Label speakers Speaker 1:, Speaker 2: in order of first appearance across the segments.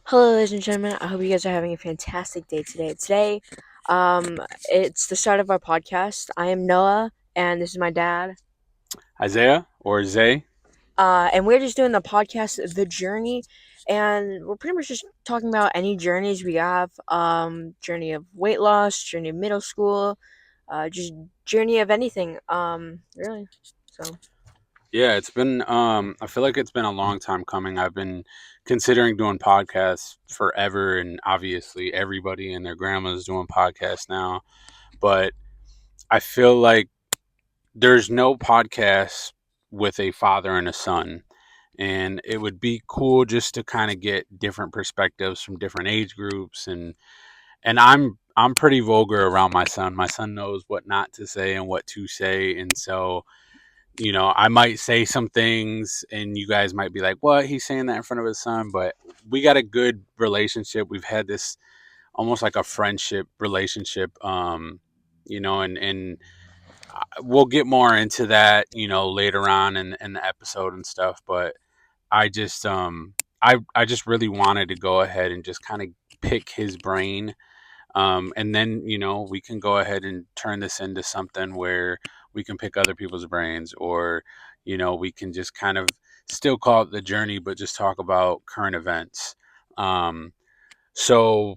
Speaker 1: Hello, ladies and gentlemen. I hope you guys are having a fantastic day today. It's the start of our podcast. I am Noah, and this is my dad.
Speaker 2: Isaiah or Zay.
Speaker 1: And we're just doing the podcast, The Journey, and we're pretty much just talking about any journeys we have. Journey of weight loss, journey of middle school, just journey of anything. Really. So.
Speaker 2: Yeah, it's been I feel like it's been a long time coming. I've been considering doing podcasts forever, and obviously everybody and their grandma's doing podcasts now, but I feel like there's no podcast with a father and a son. And it would be cool just to kind of get different perspectives from different age groups, and I'm pretty vulgar around my son. My son knows what not to say and what to say, and so I might say some things and you guys might be like, what? He's saying that in front of his son. But we got a good relationship. We've had this almost like a friendship relationship, and we'll get more into that, later on in the episode and stuff. But I just, I just really wanted to go ahead and just kind of pick his brain, and then, we can go ahead and turn this into something where we can pick other people's brains, or, we can just kind of still call it the journey, but just talk about current events. So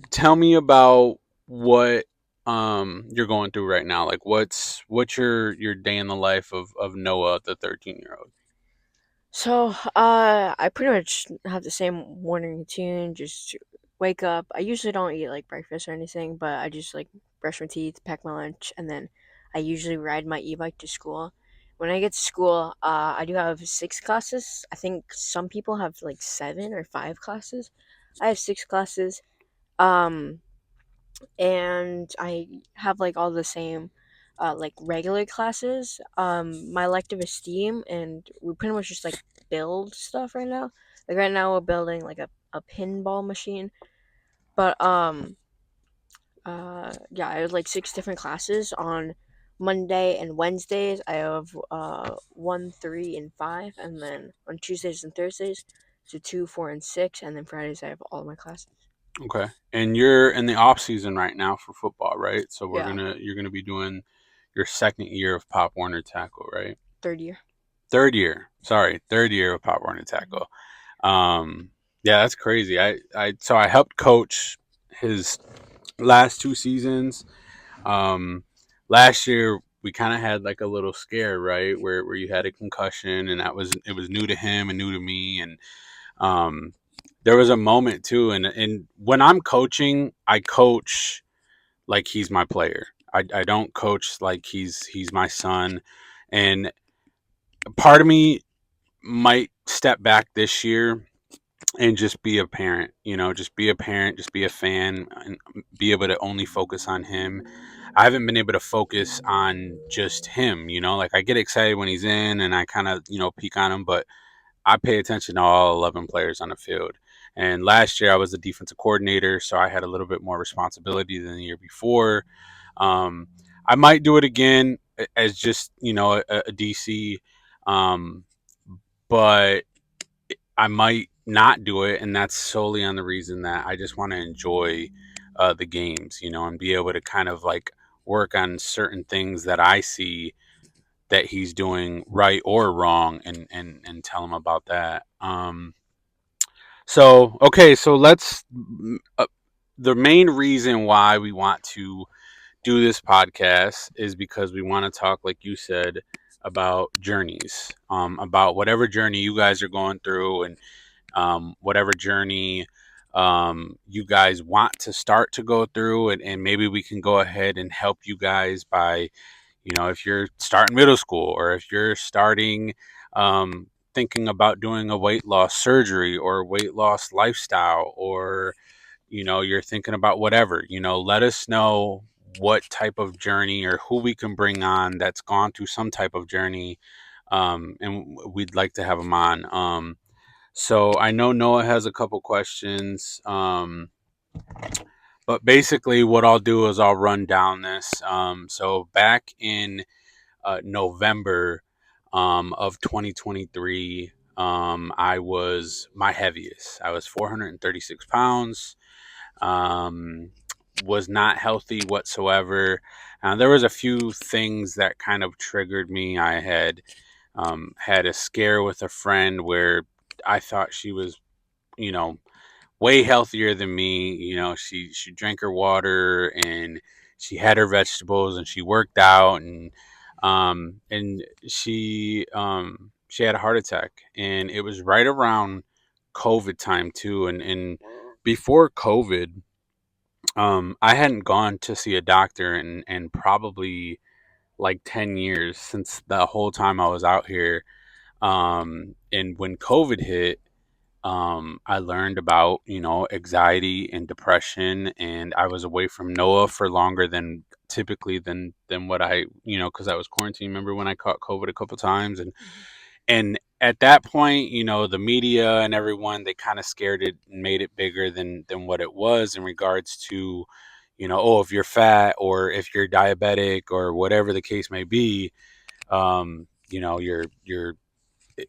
Speaker 2: tell me about what you're going through right now. Like what's your day in the life of Noah, the 13-year-old?
Speaker 1: I pretty much have the same morning routine. Just wake up. I usually don't eat like breakfast or anything, but I just like brush my teeth, pack my lunch, and then I usually ride my e-bike to school. When I get to school, I do have 6 classes. I think some people have like 7 or 5 classes. I have 6 classes. Um, and I have like all the same like regular classes. My elective is STEAM, and we pretty much just like build stuff right now. Like right now we're building like a pinball machine. But yeah, I have like 6 different classes on Monday and Wednesdays. I have 1, 3, and 5, and then on Tuesdays and Thursdays, so 2, 4, and 6, and then Fridays I have all my classes.
Speaker 2: Okay. And you're in the off season right now for football, right? So
Speaker 1: Yeah,
Speaker 2: you're gonna be doing your second year of Pop Warner Tackle, right?
Speaker 1: third year.
Speaker 2: Third year of Pop Warner Tackle. Um, yeah, that's crazy. I helped coach his last 2 seasons. Um, Last year we kind of had like a little scare, right, where you had a concussion, and it was new to him and new to me, and um, there was a moment too, and when I'm coaching, I coach like he's my player. I don't coach like he's my son, and part of me might step back this year and just be a parent, just be a parent, just be a fan, and be able to only focus on him. I haven't been able to focus on just him, like I get excited when he's in and I kind of, peek on him, but I pay attention to all 11 players on the field. And last year I was the defensive coordinator, so I had a little bit more responsibility than the year before. Um, I might do it again as just, a DC, um, but I might not do it, and that's solely on the reason that I just want to enjoy the games, and be able to kind of like work on certain things that I see that he's doing right or wrong, and tell him about that. So okay, so let's. The main reason why we want to do this podcast is because we want to talk, like you said, about journeys, about whatever journey you guys are going through, and whatever journey you guys want to start to go through, and maybe we can go ahead and help you guys by, if you're starting middle school, or if you're starting thinking about doing a weight loss surgery or weight loss lifestyle, or you're thinking about whatever, let us know what type of journey or who we can bring on that's gone through some type of journey, and we'd like to have them on. So I know Noah has a couple questions, but basically what I'll do is I'll run down this. So back in November of 2023, I was my heaviest. I was 436 pounds. Um, was not healthy whatsoever. There was a few things that kind of triggered me. I had a scare with a friend where I thought she was, you know, way healthier than me. She drank her water and she had her vegetables and she worked out and she had a heart attack, and it was right around COVID time too. And before COVID, I hadn't gone to see a doctor in probably like 10 years, since the whole time I was out here. And when COVID hit, I learned about, anxiety and depression, and I was away from Noah for longer than typically than what because I was quarantined. Remember when I caught COVID a couple times, and
Speaker 1: Mhm.
Speaker 2: and at that point, the media and everyone, they kind of scared it and made it bigger than what it was, in regards to, oh, if you're fat or if you're diabetic or whatever the case may be,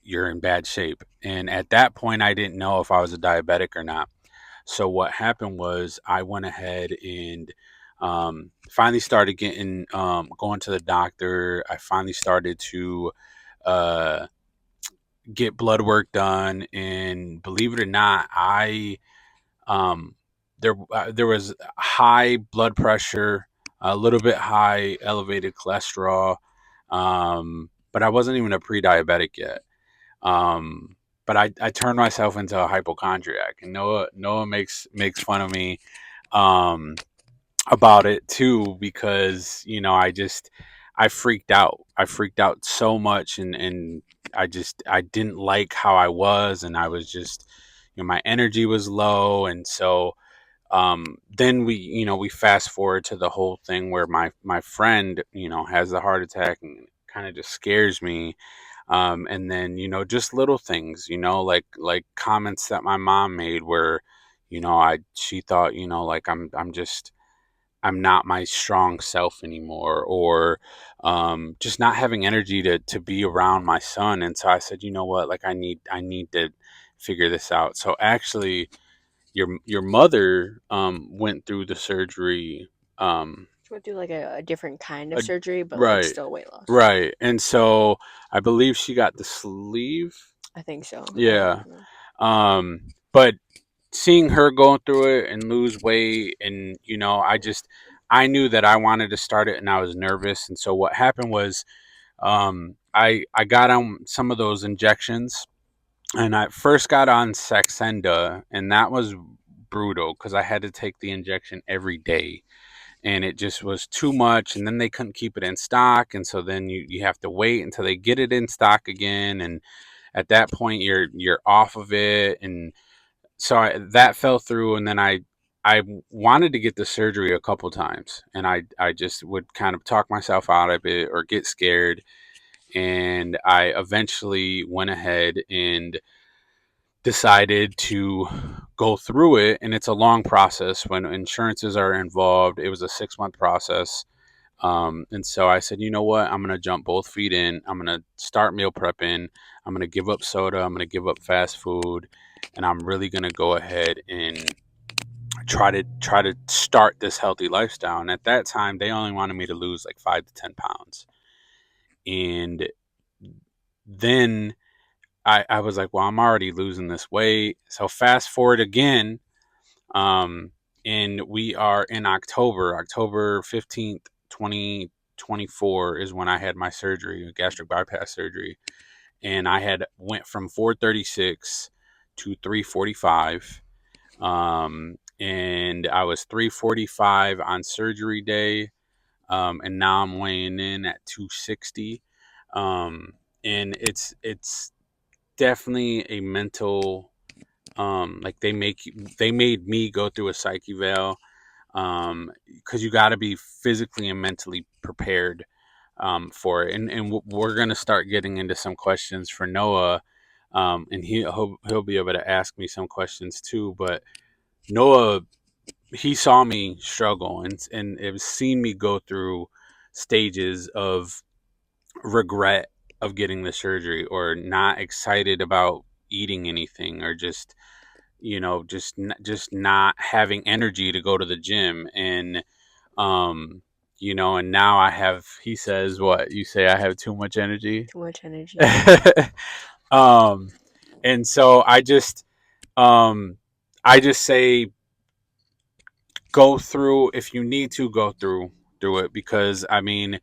Speaker 2: you're in bad shape. And at that point, I didn't know if I was a diabetic or not. So what happened was I went ahead and finally started getting going to the doctor. I finally started to uh, get blood work done, and believe it or not, I um, there was high blood pressure, a little bit high elevated cholesterol, but I wasn't even a pre-diabetic yet. Um, but I turned myself into a hypochondriac, and Noah makes fun of me um, about it too, because I freaked out. I freaked out so much, and I didn't like how I was, and I was just, my energy was low. And so then we fast forward to the whole thing where my friend, has the heart attack, and kind of just scares me. And then, just little things, like comments that my mom made, where, she thought, like I'm not my strong self anymore, or just not having energy to be around my son. And so I said, you know what, like I need to figure this out. So actually, your mother went through the surgery.
Speaker 1: She went through like a different kind of
Speaker 2: uh,
Speaker 1: surgery, but like
Speaker 2: right,
Speaker 1: still weight loss.
Speaker 2: right. And so I believe she got the sleeve.
Speaker 1: I think so.
Speaker 2: Yeah. But seeing her going through it and lose weight, and I knew that I wanted to start it, and I was nervous. And so what happened was, I got on some of those injections, and I first got on Saxenda, and that was brutal because I had to take the injection every day, and it just was too much. And then they couldn't keep it in stock, and so then you have to wait until they get it in stock again. And at that point, you're off of it. And so that fell through. And then I wanted to get the surgery a couple times, and I just would kind of talk myself out of it or get scared. And I eventually went ahead and decided to go through it. And it's a long process when insurances are involved. It was a 6-month process. And so I said, you know what, I'm going to jump both feet in. I'm going to start meal prepping. I'm going to give up soda. I'm going to give up fast food. And I'm really going to go ahead and try to start this healthy lifestyle. And at that time, they only wanted me to lose like 5 to 10 pounds. And then I was like, well, I'm already losing this weight. So fast forward again, um, and we are in October 15th, 2024 is when I had my surgery, gastric bypass surgery. And I had went from 436 to 345. And I was 345 on surgery day. And now I'm weighing in at 260. Um, and it's definitely a mental, like they made me go through a psych eval, because you got to be physically and mentally prepared for it. And we're gonna start getting into some questions for Noah, and he'll be able to ask me some questions too. But Noah, he saw me struggle, and it was seen me go through stages of regret, of getting the surgery, or not excited about eating anything, or just just not having energy to go to the gym. And um and now I have, he says, what you say, I have too much energy.
Speaker 1: Too much energy.
Speaker 2: um and so um I just say, go through, if you need to go through it, because I mean,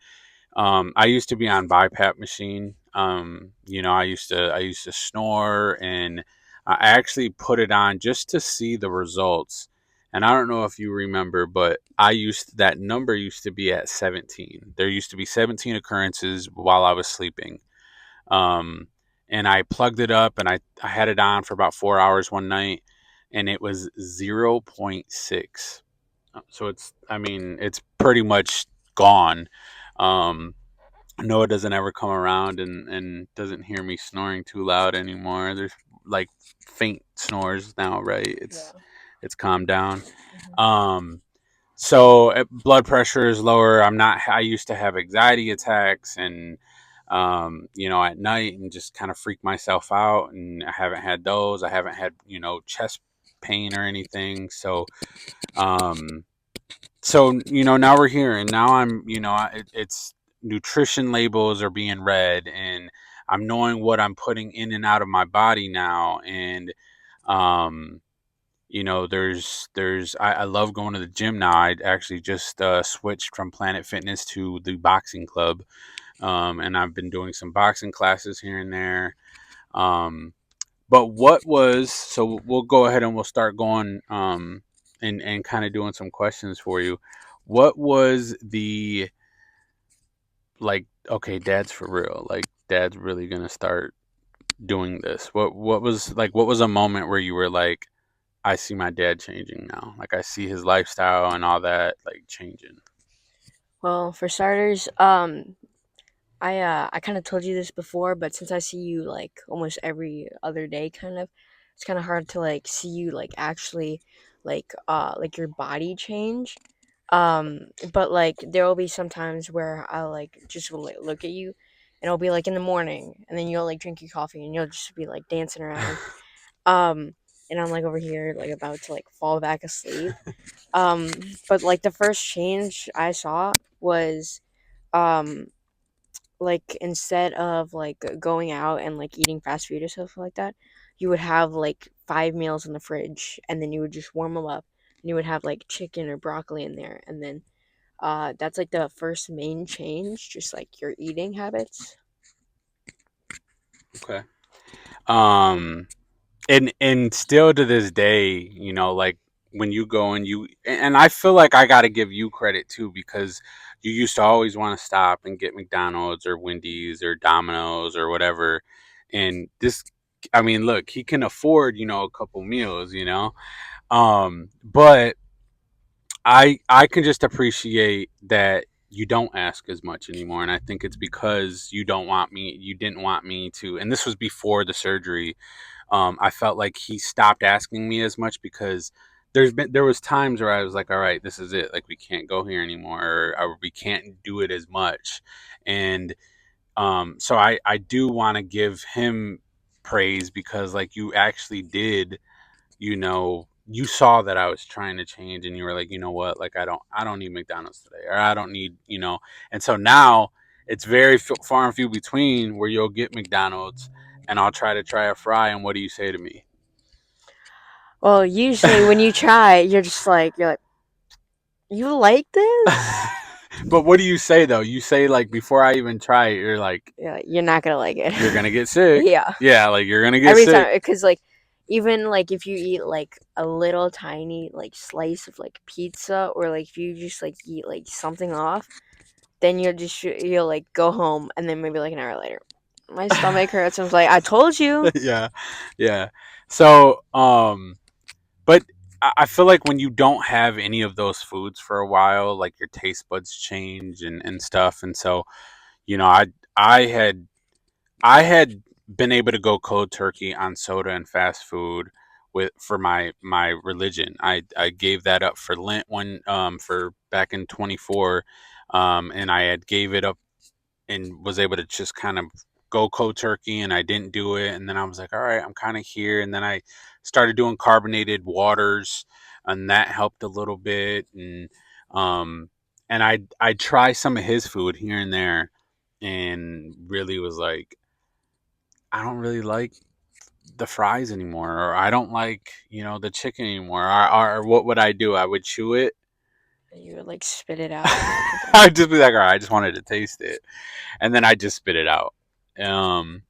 Speaker 2: I used to be on BiPAP machine. I used to snore, and I actually put it on just to see the results. And I don't know if you remember, but that number used to be at 17. There used to be 17 occurrences while I was sleeping. Um, and I plugged it up, and I had it on for about 4 hours one night, and it was zero point 0.6. So I mean, it's pretty much gone. Um, Noah doesn't ever come around, and doesn't hear me snoring too loud anymore. There's like faint snores now, right?
Speaker 1: Yeah.
Speaker 2: It's calmed down.
Speaker 1: Mhm.
Speaker 2: Um, so blood pressure is lower. I used to have anxiety attacks, and at night, and just kind of freak myself out. And I haven't had those. I haven't had chest pain or anything. Um, now we're here, and now I'm it's nutrition labels are being read, and I'm knowing what I'm putting in and out of my body now. And um I love going to the gym now. I actually just switched from Planet Fitness to the boxing club, and I've been doing some boxing classes here and there. But so we'll go ahead and we'll start going, and kind of doing some questions for you. What was the, like, okay, dad's for real. Like, dad's really gonna start doing this. What was a moment where you were like, I see my dad changing now. Like, I see his lifestyle and all that, like, changing.
Speaker 1: Well, for starters, I kind of told you this before, but since I see you like almost every other day, kind of, it's kind of hard to like see you like actually like your body change. But like there will be some times where I like just will like, look at you, and it'll be like in the morning, and then you'll like drink your coffee, and you'll just be like dancing around. Um, and I'm like over here like about to like fall back asleep. But like the first change I saw was um like instead of like going out and like eating fast food or stuff like that, you would have like 5 meals in the fridge, and then you would just warm them up, and you would have like chicken or broccoli in there, and then that's like the first main change, just like your eating habits.
Speaker 2: Okay. Um, and still to this day, like, when you go and I feel like I got to give you credit too, because you used to always want to stop and get McDonald's or Wendy's or Domino's or whatever. And this, I mean, look, he can afford, a couple meals, but I can just appreciate that you don't ask as much anymore. And I think it's because you didn't want me to, and this was before the surgery. I felt like he stopped asking me as much, because there was times where I was like, all right, this is it. Like, we can't go here anymore, or we can't do it as much. And so I do want to give him praise, because, like, you actually did, you saw that I was trying to change, and you were like, you know what, like, I don't need McDonald's today, or I don't need, and so now it's very far and few between where you'll get McDonald's, and I'll try a fry, and what do you say to me?
Speaker 1: Well, usually when you try, you're like, you like this?
Speaker 2: But what do you say though? You say, like, before I even try it, you're like,
Speaker 1: Yeah, you're not gonna like it.
Speaker 2: you're gonna get sick.
Speaker 1: Yeah,
Speaker 2: Yeah, like, you're gonna get
Speaker 1: every
Speaker 2: sick.
Speaker 1: time, because like even like if you eat like a little tiny like slice of like pizza, or like if you just like eat like something off, then you'll like go home, and then maybe like an hour later, my stomach hurts. I was like, I told you.
Speaker 2: Yeah, yeah. So, but I feel like when you don't have any of those foods for a while, like, your taste buds change, and stuff. And so, you know, I I had I had been able to go cold turkey on soda and fast food for my religion. I gave that up for Lent, for back in 24, and I had gave it up and was able to just kind of go cold turkey, and I didn't do it. And then I was like, all right, I'm kind of here. And then I started doing carbonated waters, and that helped a little bit. Um, and I try some of his food here and there, and really was like, I don't really like the fries anymore, or I don't like, the chicken anymore. Or what would I do? I would chew it.
Speaker 1: You would like spit it out or something.
Speaker 2: I'd just be like, all right, I just wanted to taste it, and then I just spit it out. Um,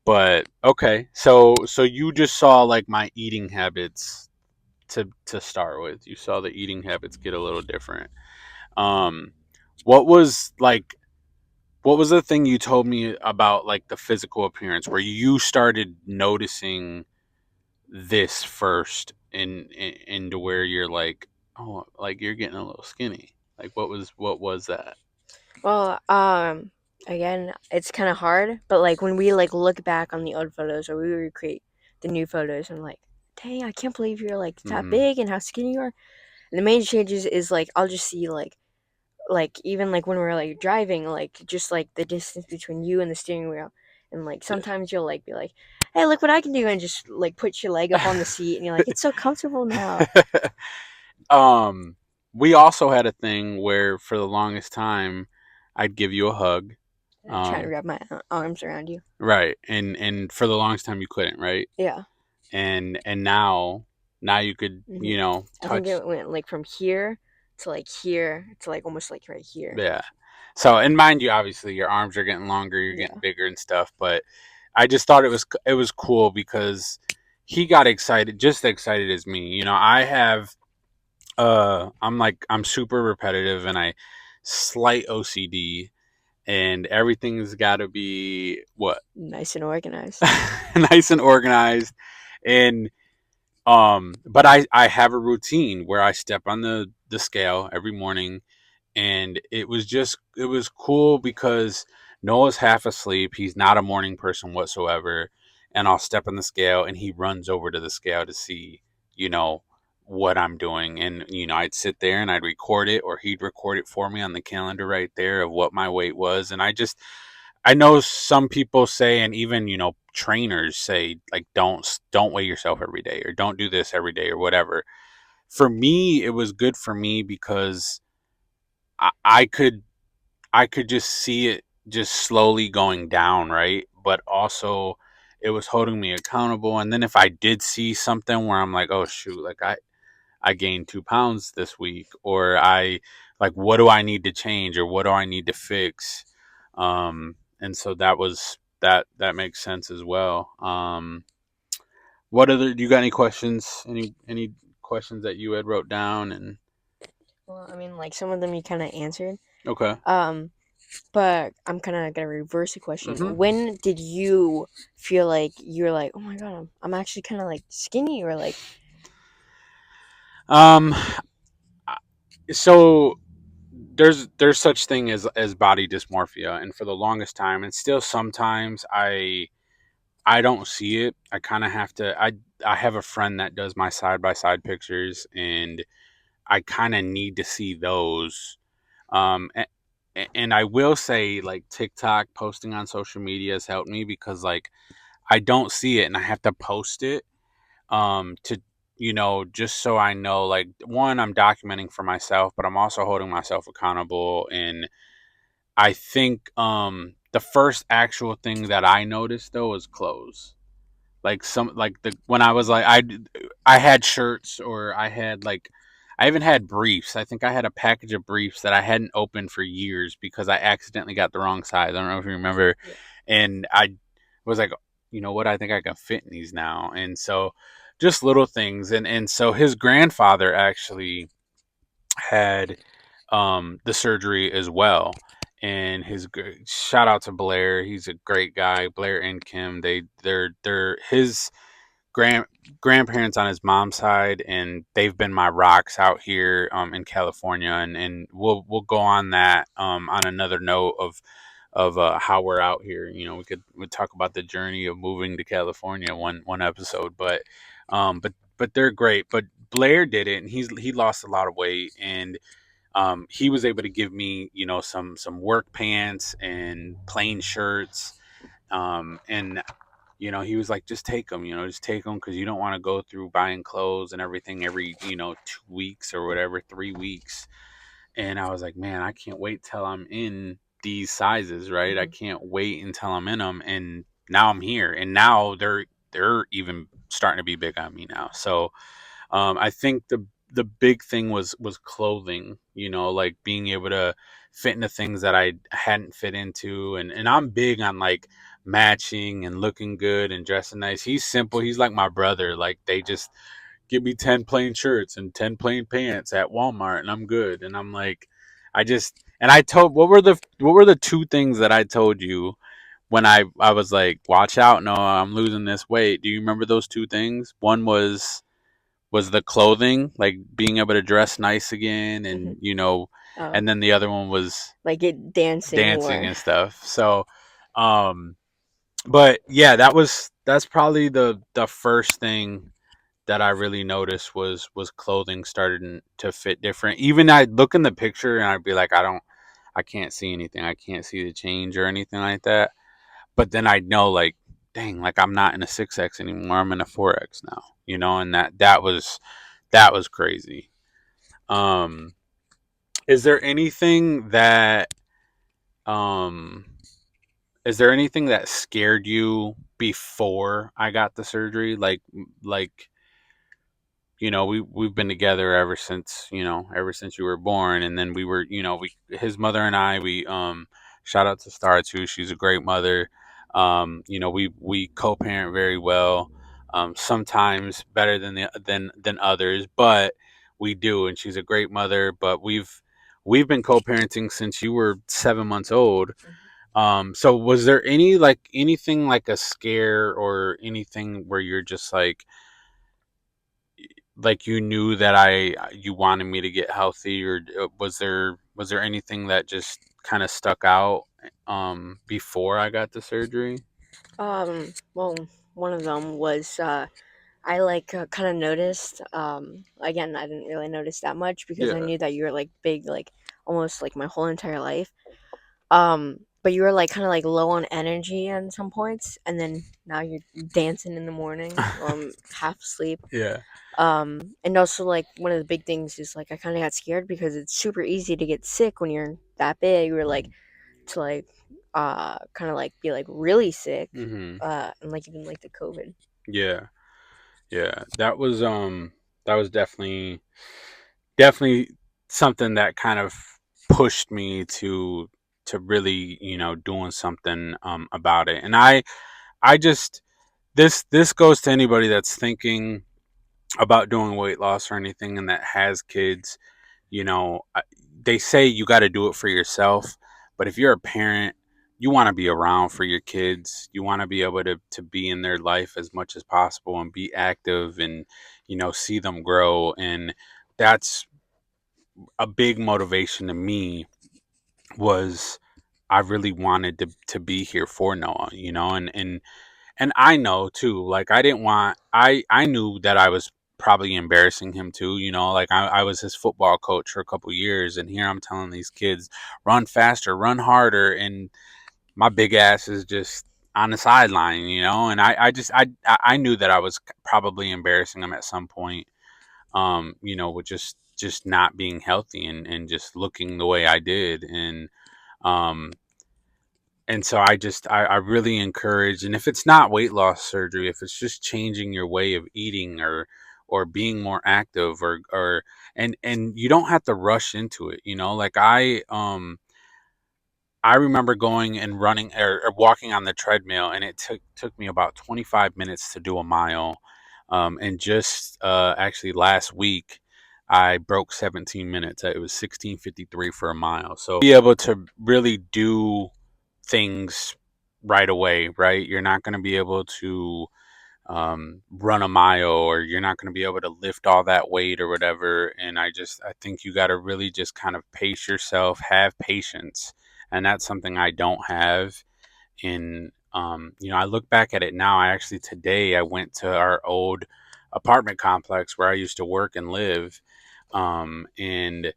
Speaker 2: but okay, so you just saw like my eating habits to start with. You saw the eating habits get a little different. Um, what was like what was the thing you told me about like the physical appearance where you started noticing this first into where you're like, oh, like you're getting a little skinny. Like what was that?
Speaker 1: Well, again, it's kind of hard, but like when we like look back on the old photos or we recreate the new photos, I'm like, dang, I can't believe you're like that
Speaker 2: Mm-hmm.
Speaker 1: big and how skinny you are. And the main changes is like I'll just see like even like when we're like driving, like just like the distance between you and the steering wheel, and like sometimes you'll like be like, hey, look what I can do, and just like put your leg up on the seat, and you're like, it's so comfortable now.
Speaker 2: um, we also had a thing where for the longest time, I'd give you a hug.
Speaker 1: Trying to
Speaker 2: Um,
Speaker 1: wrap my arms around you.
Speaker 2: right, and for the longest time you couldn't, right?
Speaker 1: Yeah.
Speaker 2: And now you could,
Speaker 1: I think
Speaker 2: touch.
Speaker 1: it went like from here to like almost like right here.
Speaker 2: Yeah. So, and mind you, obviously your arms are getting longer, you're getting
Speaker 1: Yeah.
Speaker 2: bigger and stuff, but I just thought it was cool because he got excited, just as excited as me. I have I'm super repetitive, and I slight OCD, and everything's got to be what
Speaker 1: Nice and organized.
Speaker 2: nice and organized. And but I have a routine where I step on the scale every morning, and it was cool because Noah's half asleep. He's not a morning person whatsoever, and I'll step on the scale, and he runs over to the scale to see, you know, what I'm doing, and I'd sit there and I'd record it, or he'd record it for me on the calendar right there of what my weight was, and I know some people say, and even trainers say, like, don't weigh yourself every day, or don't do this every day, or whatever. For me, it was good for me because I could just see it just slowly going down, right? But also it was holding me accountable. And then if I did see something where I'm like, oh shoot, like I gained 2 pounds this week, or I like, what do I need to change, or what do I need to fix? And so that makes sense as well. What other, do you got any questions? Any questions that you had wrote down? And
Speaker 1: Well, I mean, like some of them you kind of answered.
Speaker 2: okay.
Speaker 1: Um, but I'm kind of gonna reverse the question.
Speaker 2: Mm-hmm.
Speaker 1: When did you feel like you're like, oh my god, I'm actually kind of like skinny, or like,
Speaker 2: Um, so there's such thing as body dysmorphia, and for the longest time, and still sometimes I don't see it. I kind of have to. I have a friend that does my side by side pictures, and I kind of need to see those. And I will say, like, TikTok posting on social media has helped me because, like, I don't see it and I have to post it, to just so I know, like, one, I'm documenting for myself, but I'm also holding myself accountable. And I think the first actual thing that I noticed though was clothes. Like, some, like, the when I was like, I had shirts, or I had, like, I even had briefs. I think I had a package of briefs that I hadn't opened for years because I accidentally got the wrong size. I don't know if you remember.
Speaker 1: yeah.
Speaker 2: And I was like, you know what? I think I can fit in these now. And so just little things. And so his grandfather actually had the surgery as well. And shout out to Blair. He's a great guy. Blair and Kim. They're his grand grandparents on his mom's side, and they've been my rocks out here in California. And we'll go on that on another note of how we're out here. We talk about the journey of moving to California one episode, but they're great. But Blair did it, and he lost a lot of weight, and he was able to give me some work pants and plain shirts, And he was like, just take them, just take them because you don't want to go through buying clothes and everything every 2 weeks or whatever, 3 weeks. And I was like, man, I can't wait till I'm in these sizes, right? I
Speaker 1: Hmm.
Speaker 2: can't wait until I'm in them. And now I'm here, and now they're even starting to be big on me now. So I think the big thing was clothing, like being able to fit into things that I hadn't fit into, and I'm big on like matching and looking good and dressing nice. He's simple. He's like my brother. Like they just give me 10 plain shirts and 10 plain pants at Walmart and I'm good. And I'm like, I told, what were the two things that I told you when I was like, watch out, no, I'm losing this weight. Do you remember those two things? One was the clothing, like being able to dress nice again,
Speaker 1: Hmm.
Speaker 2: and
Speaker 1: Oh,
Speaker 2: and then the other one was
Speaker 1: like it dancing
Speaker 2: dancing
Speaker 1: more.
Speaker 2: and stuff. So, um, but yeah, that's probably the first thing that I really noticed was clothing started to fit different. Even I'd look in the picture and I'd be like, I can't see anything. I can't see the change or anything like that. But then I'd know like, dang, like I'm not in a 6X anymore. I'm in a 4X now. And that was crazy. Um, is there anything that um is there anything that scared you before I got the surgery? Like we've been together ever since you were born, and then we were, we his mother and I, we shout out to Star too. She's a great mother. We co-parent very well. Sometimes better than others, but we do, and she's a great mother. But we've been co-parenting since you were 7 months old. So was there anything like a scare or anything where you're just like you knew that you wanted me to get healthy, or was there anything that just kind of stuck out before I got the surgery?
Speaker 1: Well, one of them was I like kind of noticed. Again, I didn't really notice that much because I
Speaker 2: Yeah.
Speaker 1: knew that you were like big, like almost like my whole entire life. But you were like kind of like low on energy at some points, and then now you're dancing in the morning while I'm half asleep.
Speaker 2: Yeah.
Speaker 1: And also like one of the big things is like I kind of got scared because it's super easy to get sick when you're that big, or like to like kind of like be like really sick,
Speaker 2: Hmm.
Speaker 1: and like even like the COVID.
Speaker 2: Yeah. Yeah. That was definitely something that kind of pushed me to really doing something about it. And I just this goes to anybody that's thinking about doing weight loss or anything and that has kids. you know I- they say you got to do it for yourself, but if you're a parent, you want to be around for your kids. You want to be able to be in their life as much as possible and be active and see them grow. And that's a big motivation to me. Was I really wanted to be here for Noah, and I know too, like I didn't want I knew that I was probably embarrassing him too, like I was his football coach for a couple years, and here I'm telling these kids, run faster, run harder, and my big ass is just on the sideline, and I knew that I was probably embarrassing him at some point, with just not being healthy and just looking the way I did. Um and so I really encourage, and if it's not weight loss surgery, if it's just changing your way of eating or being more active, or and you don't have to rush into it, like I remember going and running or walking on the treadmill, and it took me about 25 minutes to do a mile. And just actually last week, I broke 17 minutes. It was 16:53 for a mile. So be able to really do things right away, right? You're not going to be able to run a mile, or you're not going to be able to lift all that weight or whatever. And I think you got to really just kind of pace yourself, have patience. And that's something I don't have. I look back at it now. Today I went to our old apartment complex where I used to work and live. And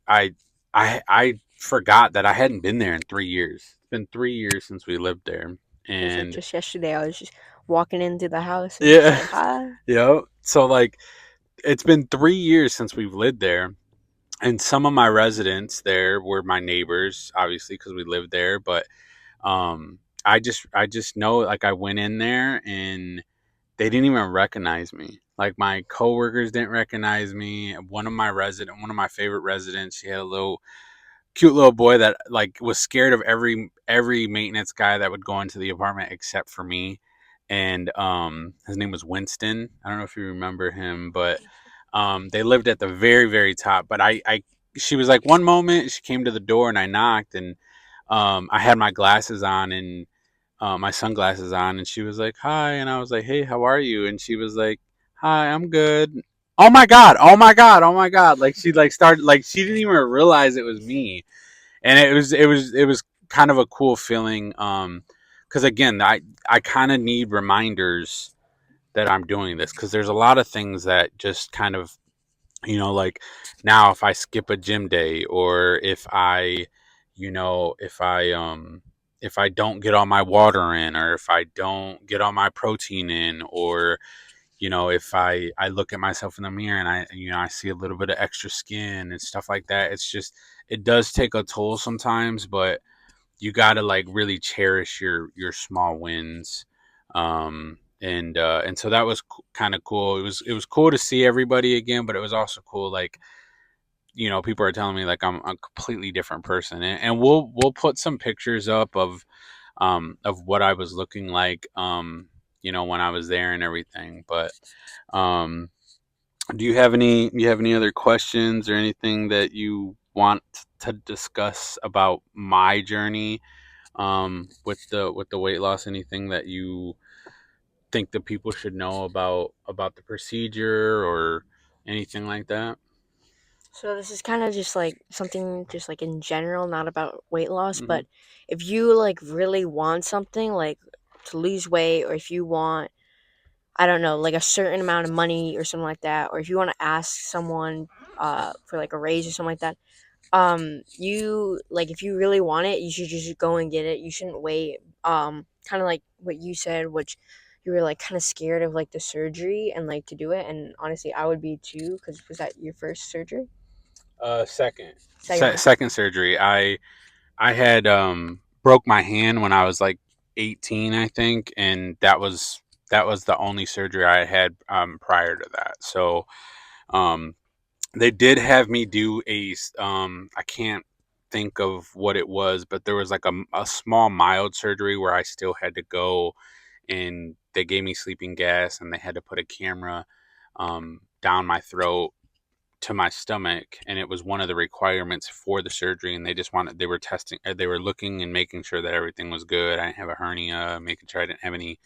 Speaker 2: I, I forgot that I hadn't been there in 3 years. It's been 3 years since we lived there.
Speaker 1: Because like
Speaker 2: And
Speaker 1: just yesterday, I was just walking into the house and just
Speaker 2: yeah,
Speaker 1: like, hi.
Speaker 2: yeah. So like it's been 3 years since we've lived there, and some of my residents there were my neighbors, obviously because we lived there. But I just know, like, I went in there and they didn't even recognize me. Like, my coworkers didn't recognize me. One of my favorite residents, she had a little cute little boy that like was scared of every maintenance guy that would go into the apartment except for me. And his name was Winston. I don't know if you remember him, but they lived at the very, very top. But I she was like, one moment she came to the door and I knocked, and I had my glasses on and my sunglasses on, and she was like, hi. And I was like, hey, how are you? And she was like, hi, I'm good. Oh my god, oh my god, oh my god. Like, she like started, like, she didn't even realize it was me. And it was kind of a cool feeling, because again, I kind of need reminders that I'm doing this, because there's a lot of things that just kind of, like, now if I skip a gym day, or if I don't get all my water in, or if I don't get all my protein in, or if I look at myself in the mirror and I see a little bit of extra skin and stuff like that. It's just, it does take a toll sometimes, but you got to like really cherish your small wins. And so that was kind of cool. It was cool to see everybody again, but it was also cool, like, people are telling me like I'm a completely different person. And we'll put some pictures up of what I was looking like, when I was there and everything. But um, do you have any other questions or anything that you want to discuss about my journey, with the weight loss? Anything that you think that people should know about the procedure, or anything like that?
Speaker 1: So this is kind of just like something just like in general, not about weight loss,
Speaker 2: Hmm.
Speaker 1: but if you like really want something like to lose weight, or if you want, I don't know, like a certain amount of money or something like that, or if you want to ask someone for like a raise or something like that, you like if you really want it, you should just go and get it. You shouldn't wait. Kind of like what you said, which you were like kind of scared of like the surgery and like to do it, and honestly I would be too, because was that your first surgery?
Speaker 2: Second.
Speaker 1: Second one.
Speaker 2: Second surgery. I had broke my hand when I was like 18, I think, and that was the only surgery I had prior to that. So um, they did have me do I can't think of what it was, but there was like a small mild surgery where I still had to go, and they gave me sleeping gas, and they had to put a camera down my throat to my stomach, and it was one of the requirements for the surgery. And they were testing, they were looking and making sure that everything was good. I didn't have a hernia, making sure I didn't have any,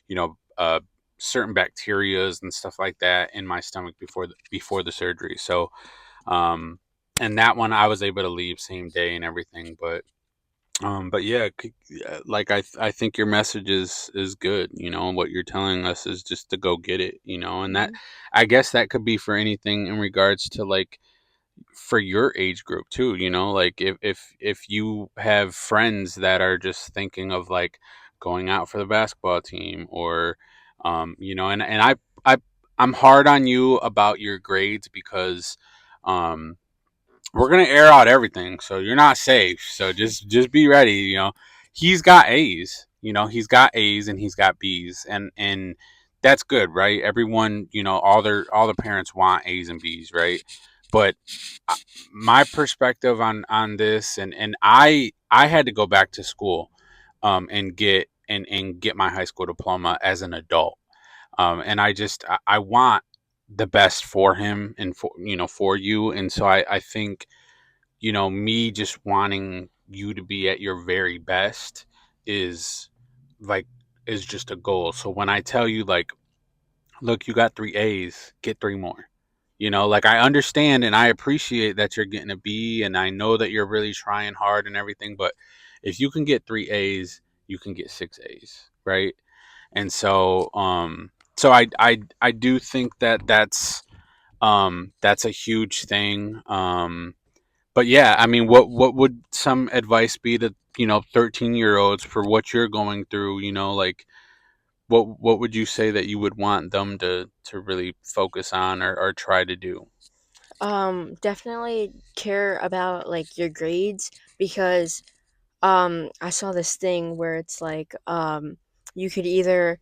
Speaker 2: you know uh, certain bacterias and stuff like that in my stomach before the surgery. So um and that one I was able to leave same day and everything. But yeah, like, I think your message is good. What you're telling us is just to go get it. And that,
Speaker 1: Mhm.
Speaker 2: I guess, that could be for anything in regards to, like, for your age group too. Like, if you have friends that are just thinking of, like, going out for the basketball team, or and I I'm hard on you about your grades, because um we're gonna air out everything, so you're not safe. So just be ready. He's got A's. He's got A's and he's got B's, and that's good, right? Everyone, all the parents want A's and B's, right? But my perspective on this, and I had to go back to school, and get my high school diploma as an adult. And I want the best for him, and for you. And so I think, me just wanting you to be at your very best is, like, is just a goal. So when I tell you, like, look, you got three A's, get three more. Like, I understand and I appreciate that you're getting a B, and I know that you're really trying hard and everything, but if you can get three A's, you can get six A's, right? And so I do think that that's a huge thing. but yeah, I mean, what would some advice be to 13-year-olds for what you're going through? Like what would you say that you would want them to really focus on or try to do?
Speaker 1: Definitely care about like your grades because I saw this thing where it's like you could either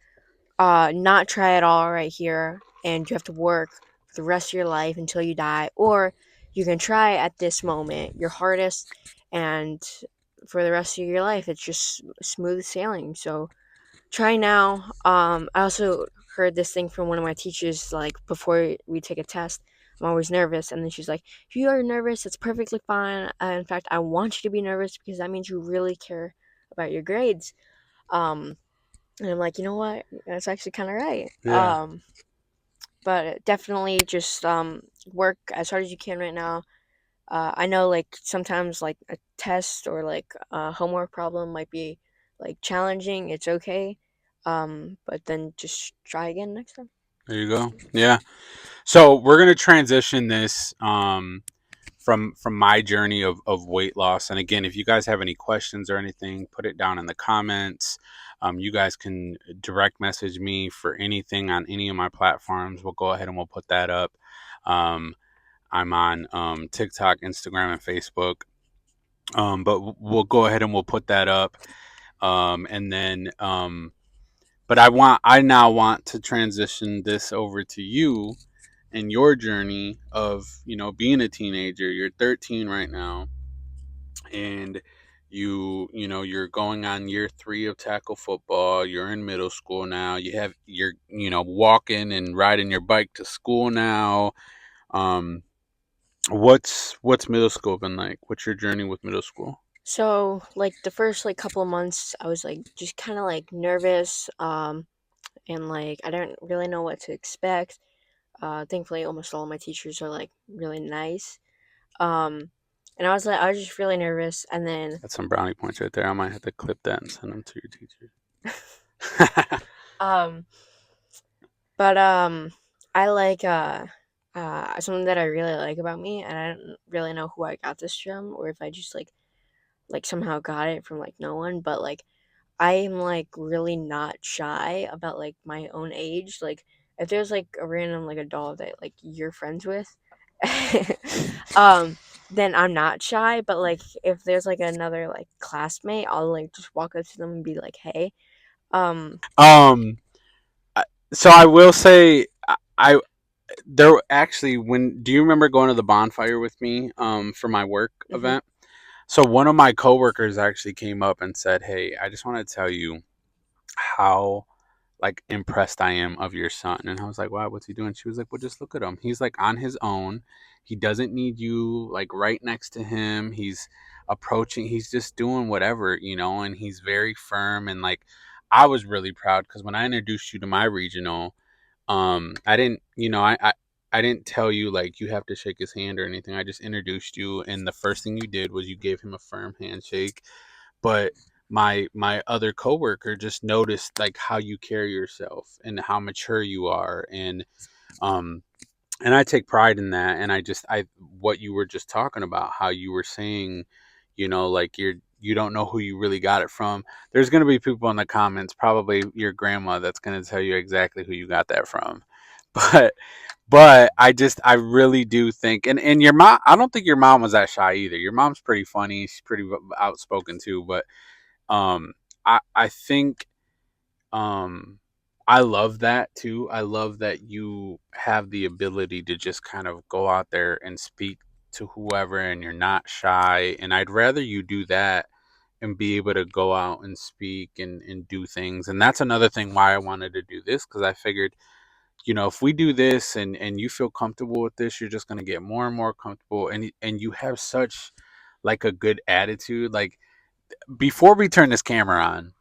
Speaker 1: not try at all right here and you have to work for the rest of your life until you die, or you can try at this moment your hardest and for the rest of your life it's just smooth sailing. So try now. I also heard this thing from one of my teachers, like before we take a test. I'm always nervous, and then she's like, "If you are nervous, it's perfectly fine. In fact, I want you to be nervous because that means you really care about your grades." Um, and I'm like, you know what? That's actually kind of right.
Speaker 2: Yeah.
Speaker 1: But definitely just work as hard as you can right now. I know like sometimes like a test or like a homework problem might be like challenging. It's okay. But then just try again next time.
Speaker 2: There you go. Yeah. So we're gonna transition this from my journey of weight loss. And again, if you guys have any questions or anything, put it down in the comments. You guys can direct message me for anything on any of my platforms. We'll go ahead and we'll put that up. Um, I'm on TikTok, Instagram, and Facebook. But we'll go ahead and we'll put that up. And then, but I now want to transition this over to you and your journey of being a teenager. You're 13 right now, and you're going on year 3 of tackle football. You're in middle school now. You're walking and riding your bike to school now. um what's middle school been like? What's your journey with middle school?
Speaker 1: So like the first like couple of months, I was like just kind of like nervous, and like I didn't really know what to expect. Thankfully, almost all of my teachers are like really nice. Um, and I was just really nervous, and then
Speaker 2: That's some brownie points right there. I might have to clip that and send them to your teacher.
Speaker 1: um, but I like something that I really like about me, and I don't really know who I got this from, or if I just like somehow got it from like no one, but like I am like really not shy about like my own age. Like if there's like a random like adult that like you're friends with, um, then I'm not shy. But like if there's like another like classmate, I'll like just walk up to them and be like, "Hey." Um,
Speaker 2: um so I will say, I there actually, when do you remember going to the bonfire with me for my work
Speaker 1: mhm.
Speaker 2: event? So one of my coworkers actually came up and said, "Hey, I just want to tell you how like impressed I am of your son." And I was like, "Wow, what's he doing?" She was like, "Well, just look at him. He's like on his own. He doesn't need you like right next to him. He's approaching. He's just doing whatever, and he's very firm." And like, I was really proud because when I introduced you to my regional, I didn't, I didn't tell you like you have to shake his hand or anything. I just introduced you, and the first thing you did was you gave him a firm handshake. But my other coworker just noticed like how you carry yourself and how mature you are, um and I take pride in that. And I what you were just talking about, how you were saying, like you don't know who you really got it from. There's going to be people in the comments, probably your grandma, that's going to tell you exactly who you got that from. but I really do think, and your mom, I don't think your mom was that shy either. Your mom's pretty funny. She's pretty outspoken too. But um I think, um I love that too. I love that you have the ability to just kind of go out there and speak to whoever, and you're not shy. And I'd rather you do that and be able to go out and speak and do things. And that's another thing why I wanted to do this, because I figured, if we do this and you feel comfortable with this, you're just going to get more and more comfortable. And you have such like a good attitude. Like, before we turn this camera on,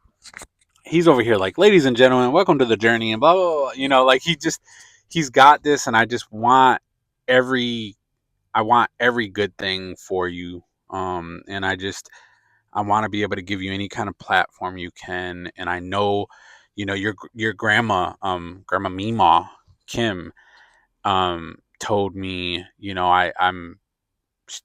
Speaker 2: he's over here like, "Ladies and gentlemen, welcome to the journey," and blah blah blah. Like, he's got this. And I just want every I want every good thing for you. And I want to be able to give you any kind of platform you can. And I know, your grandma, Grandma Mima Kim, told me, I'm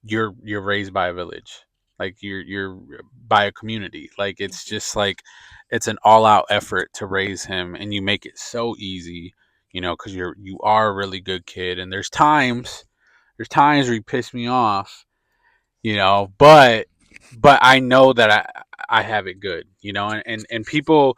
Speaker 2: you're raised by a village, like you're by a community, like it's
Speaker 1: Mhm.
Speaker 2: just like it's an all out effort to raise him, and you make it so easy, because you are a really good kid. And there's times where you piss me off, but I know that I have it good, and people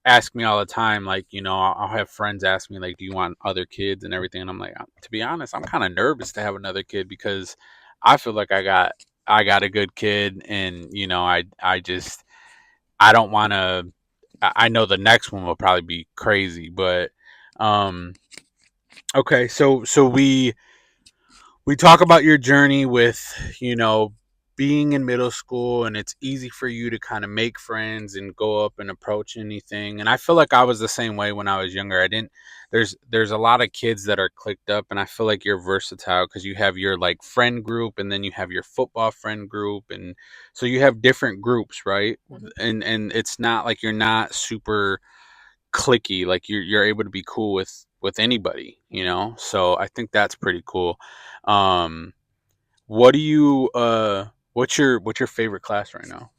Speaker 2: ask me all the time, like, I'll have friends ask me, like, do you want other kids and everything? And I'm like, to be honest, I'm kind of nervous to have another kid because I feel like I got a good kid, and I don't want to. I know the next one will probably be crazy, but um, okay, so we talk about your journey with being in middle school, and it's easy for you to kind of make friends and go up and approach anything. And I feel like I was the same way when I was younger. I didn't There's a lot of kids that are clicked up, and I feel like you're versatile because you have your like friend group, and then you have your football friend group, and so you have different groups, right?
Speaker 1: Mhm.
Speaker 2: And it's not like you're not super clicky, like you're able to be cool with anybody,
Speaker 1: Mhm.
Speaker 2: so I think that's pretty cool. um what do you what's your favorite class right now?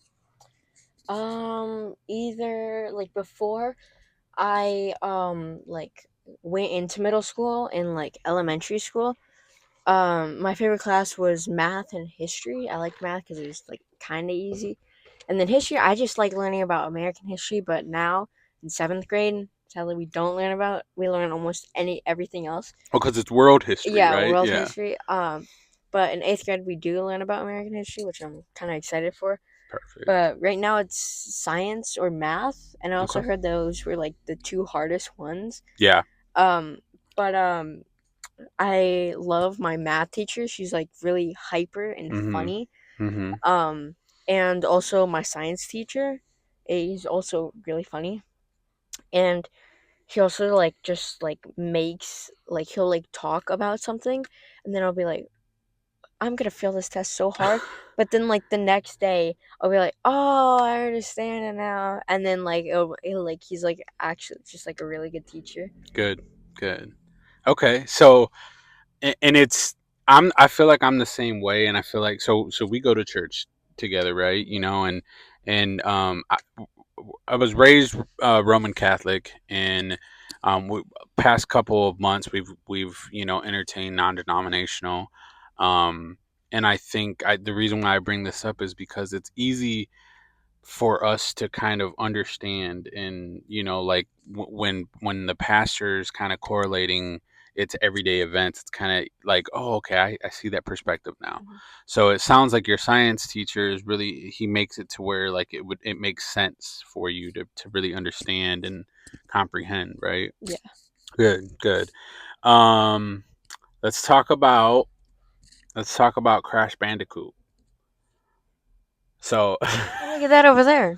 Speaker 1: Either like before I like went into middle school and like elementary school. My favorite class was math and history. I liked math because it was like kind of easy, and then history. I just like learning about American history. But now in seventh grade, sadly, we don't learn about. We learn almost everything else.
Speaker 2: Oh, because it's world history,
Speaker 1: Yeah,
Speaker 2: right?
Speaker 1: world
Speaker 2: Yeah.
Speaker 1: history. But in eighth grade, we do learn about American history, which I'm kind of excited for.
Speaker 2: Perfect.
Speaker 1: But right now, it's science or math, and I also
Speaker 2: Okay.
Speaker 1: heard those were like the two hardest ones.
Speaker 2: Yeah.
Speaker 1: Um, but I love my math teacher. She's like really hyper and
Speaker 2: Mm-hmm.
Speaker 1: funny.
Speaker 2: Mm-hmm.
Speaker 1: Um, and also my science teacher is also really funny. And he also like just like makes like he'll like talk about something, and then I'll be like, I'm gonna fail this test so hard. But then like the next day, I'll be like, oh, I understand it now. And then like like he's like actually just like a really good teacher.
Speaker 2: Good. Good. Okay. So, and I feel like I'm the same way, and I feel like so we go to church together, right? And I was raised Roman Catholic, and past couple of months we've entertained non-denominational, um, and I think the reason why I bring this up is because it's easy for us to kind of understand, and like when the pastor's kind of correlating it to everyday events, it's kind of like, oh, okay, I see that perspective now.
Speaker 1: Mhm.
Speaker 2: So it sounds like your science teacher is really, he makes it to where like it makes sense for you to really understand and comprehend, right?
Speaker 1: Yeah.
Speaker 2: Good, good. um let's talk about Crash Bandicoot. So
Speaker 1: Oh, look at that over there.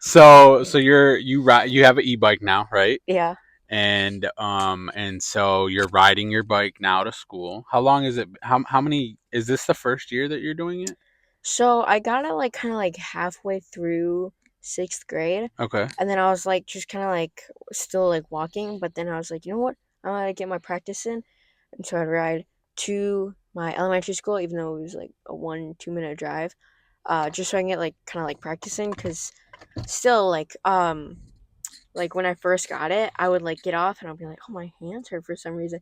Speaker 2: so you have an e-bike now, right?
Speaker 1: Yeah.
Speaker 2: And so you're riding your bike now to school. How long is it? How many is this, the first year that you're doing it?
Speaker 1: So I got it like kind of like halfway through sixth grade,
Speaker 2: Okay.
Speaker 1: and then I was like just kind of like still like walking, but then I was like, you know what? I'm gonna get my practice in, and so I'd ride to my elementary school, even though it was like a 1-2 minute drive, just so I can get like kind of like practicing, because still like when I first got it, I would like get off and I'll be like, oh, my hands hurt for some reason.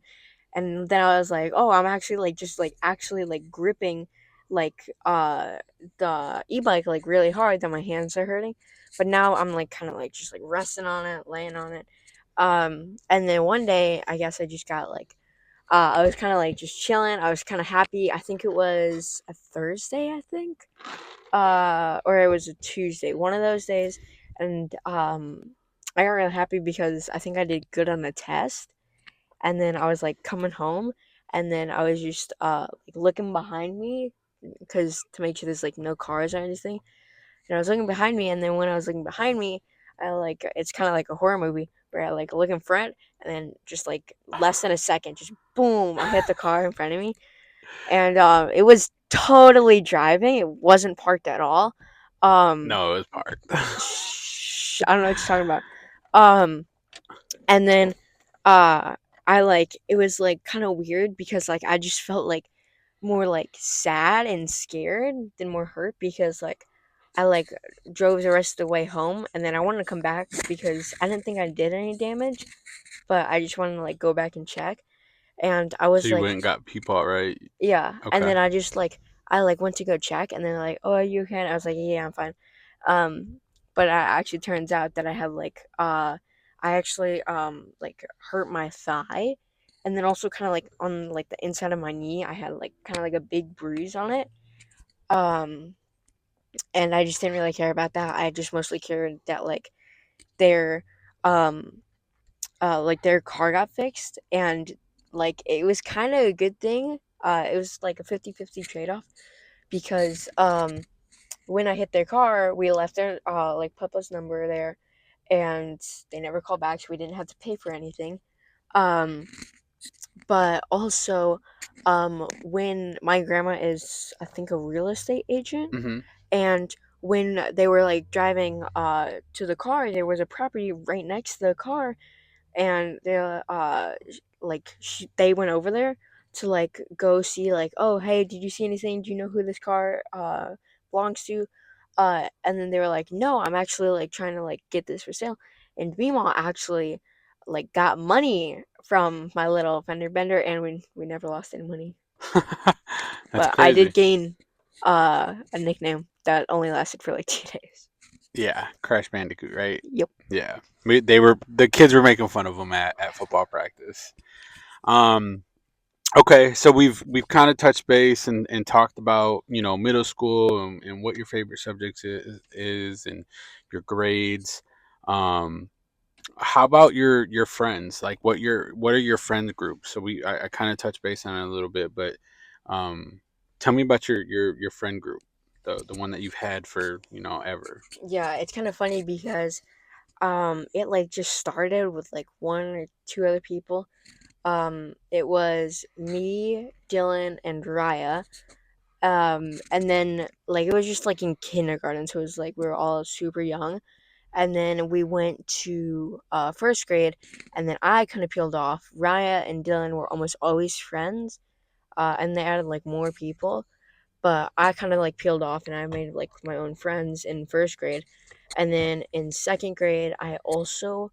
Speaker 1: And then I was like, oh, I'm actually like just like actually like gripping like the e-bike like really hard that my hands are hurting. But now I'm like kind of like just like resting on it, laying on it. And then one day I guess I just got like I was kind of like just chilling. I was kind of happy. I think it was a Thursday, I think. Or it was a Tuesday, one of those days. And I got really happy because I think I did good on the test. And then I was like coming home, and then I was just like looking behind me because to make sure there's like no cars or anything. And I was looking behind me, and then when I was looking behind me, I like it's kind of like a horror movie where I like look in front, and then just like less than a second, just boom, I hit the car in front of me, and it was totally driving. It wasn't parked at all. Um,
Speaker 2: No, it was parked.
Speaker 1: I don't know what you're talking about. Um, and then uh I like it was like kind of weird because like I just felt like more like sad and scared than more hurt because like I like drove the rest of the way home and then I wanted to come back because I didn't think I did any damage, but I just wanted to like go back and check. And I
Speaker 2: So
Speaker 1: was
Speaker 2: you
Speaker 1: like,
Speaker 2: went and got people out, right?
Speaker 1: yeah. And
Speaker 2: Okay.
Speaker 1: then I just like I like went to go check and they're like, "Oh, are you okay?" And I was like, "Yeah, I'm fine." Um, but actually turns out that I have like I actually like hurt my thigh and then also kind of like on like the inside of my knee, I had like kind of like a big bruise on it. Um, and I just didn't really care about that. I just mostly cared that their um like their car got fixed and like it was kind of a good thing. It was like a 50-50 trade-off because when I hit their car, we left their like papa's number there and they never called back so we didn't have to pay for anything. Um but also when my grandma is I think a real estate agent
Speaker 2: Mm-hmm.
Speaker 1: and when they were like driving to the car there was a property right next to the car and they went over there to like go see like oh hey did you see anything do you know who this car belongs to and then they were like no I'm actually like trying to like get this for sale and Meemaw actually like got money from my little fender bender and we never lost any money
Speaker 2: That's
Speaker 1: but I did
Speaker 2: crazy.
Speaker 1: gain a nickname that only lasted for like 2 days.
Speaker 2: Yeah, Crash Bandicoot, right?
Speaker 1: Yep.
Speaker 2: Yeah, the kids were making fun of him at football practice. Um, okay, so we've kind of touched base and talked about middle school and what your favorite subjects is and your grades. Um, how about your friends? Like what are your friend groups? So I kind of touched base on it a little bit, but um, tell me about your friend group, the one that you've had for ever.
Speaker 1: Yeah, it's kind of funny because it like just started with like one or two other people. It was me, Dylan, and Raya. And then like it was just like in kindergarten, so it was like we were all super young. And then we went to first grade, and then I kind of peeled off. Raya and Dylan were almost always friends, and they added like more people. But I kind of like peeled off, and I made like my own friends in first grade. And then in second grade, I also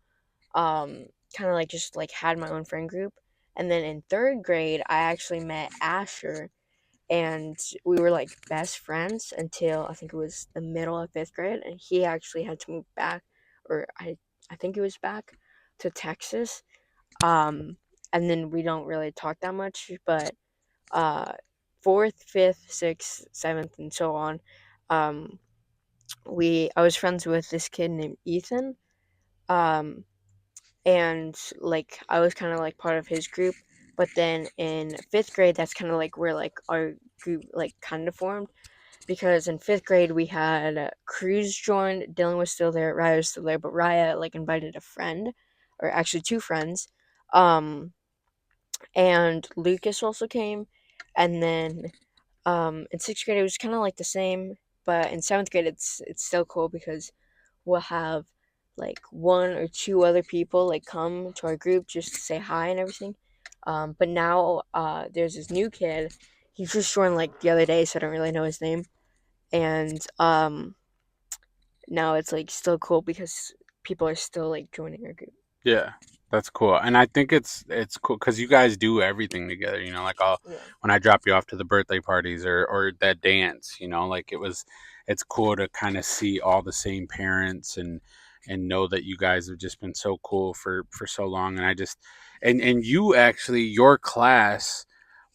Speaker 1: um, kind of like just like had my own friend group. And then in third grade, I actually met Asher, and we were like best friends until I think it was the middle of fifth grade, and he actually had to move back, or I think it was back to Texas. Um, and then we don't really talk that much, but uh, fourth, fifth, sixth, seventh, and so on. Um, we I was friends with this kid named Ethan. Um, and like I was kind of like part of his group. But then in fifth grade, that's kind of like where like our group like kind of formed because in fifth grade we had Cruz joined, Dylan was still there, Raya was still there, but Raya like invited a friend, or actually two friends, um, and Lucas also came, and then in sixth grade it was kind of like the same, but in seventh grade it's still cool because we'll have like one or two other people like come to our group just to say hi and everything. But now there's this new kid. He just joined like the other day, so I don't really know his name. And now it's like still cool because people are still like joining our group.
Speaker 2: Yeah, that's cool, and I think it's cool because you guys do everything together. Like I'll
Speaker 1: Yeah.
Speaker 2: when I drop you off to the birthday parties or that dance. Like it's cool to kind of see all the same parents and know that you guys have just been so cool for so long. And I just and you actually your class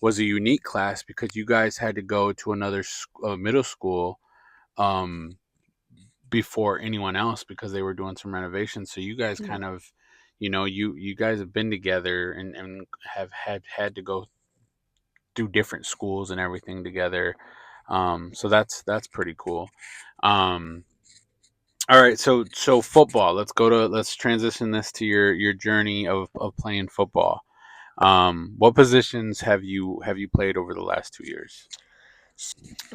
Speaker 2: was a unique class because you guys had to go to another middle school. Um, before anyone else because they were doing some renovations. So you guys
Speaker 1: Yeah.
Speaker 2: kind of, you guys have been together and have had to go through different schools and everything together. So that's pretty cool. Um, all right, so football. Let's transition this to your journey of playing football. What positions have you played over the last 2 years?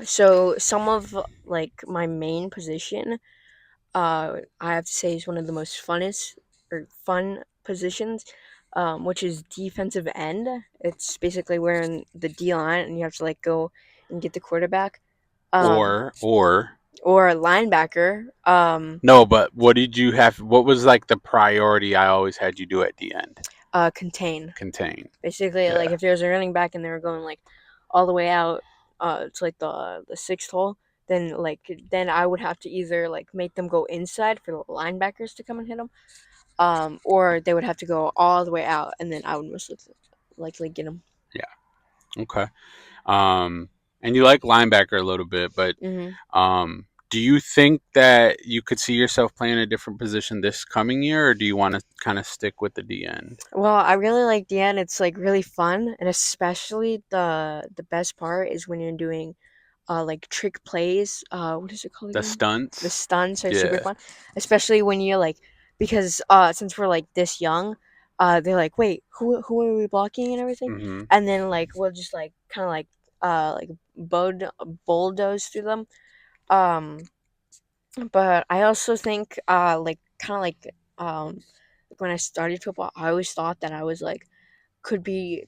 Speaker 1: So some of like my main position, I have to say is one of the most funnest or fun positions. which is defensive end. It's basically wearing the D line, and you have to like go and get the quarterback. Um,
Speaker 2: or
Speaker 1: or linebacker.
Speaker 2: no, but what did you have? What was like the priority I always had you do at the end?
Speaker 1: Contain.
Speaker 2: Contain.
Speaker 1: Basically, like
Speaker 2: Yeah.
Speaker 1: if there's a running back and they're going like all the way out, to like the sixth hole, then I would have to either like make them go inside for the linebackers to come and hit them, or they would have to go all the way out, and then I would most likely get them.
Speaker 2: Yeah. Okay. Um, and you like linebacker a little bit, but
Speaker 1: Hmm.
Speaker 2: do you think that you could see yourself playing a different position this coming year, or do you want to kind of stick with the D end?
Speaker 1: Well, I really like the end. It's like really fun, and especially the best part is when you're doing like trick plays. What is it called
Speaker 2: The
Speaker 1: again? The
Speaker 2: stunts?
Speaker 1: stunts are super
Speaker 2: Yeah.
Speaker 1: fun, especially when you like because since we're like this young, they're like, wait, who are we blocking and everything,
Speaker 2: Mm-hmm.
Speaker 1: and then like we'll just like kind of like bulldoze through them. Um, but I also think like kind of like when I started football, I always thought that I was like could be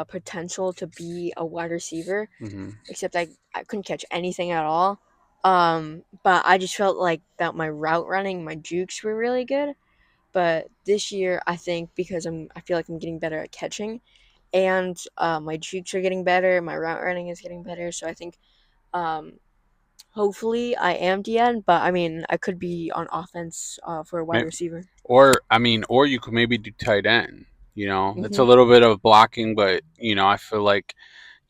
Speaker 1: potential to be a wide receiver,
Speaker 2: Mm-hmm.
Speaker 1: except I couldn't catch anything at all. But I just felt like that my route running, my jukes were really good. But this year, I think because I feel like I'm getting better at catching, and my jukes are getting better, my route running is getting better. So I think um, hopefully I am DN, but I mean I could be on offense for a wide receiver.
Speaker 2: Or I mean, or you could maybe do tight end. You know, it's a
Speaker 1: Hmm.
Speaker 2: little bit of blocking, but I feel like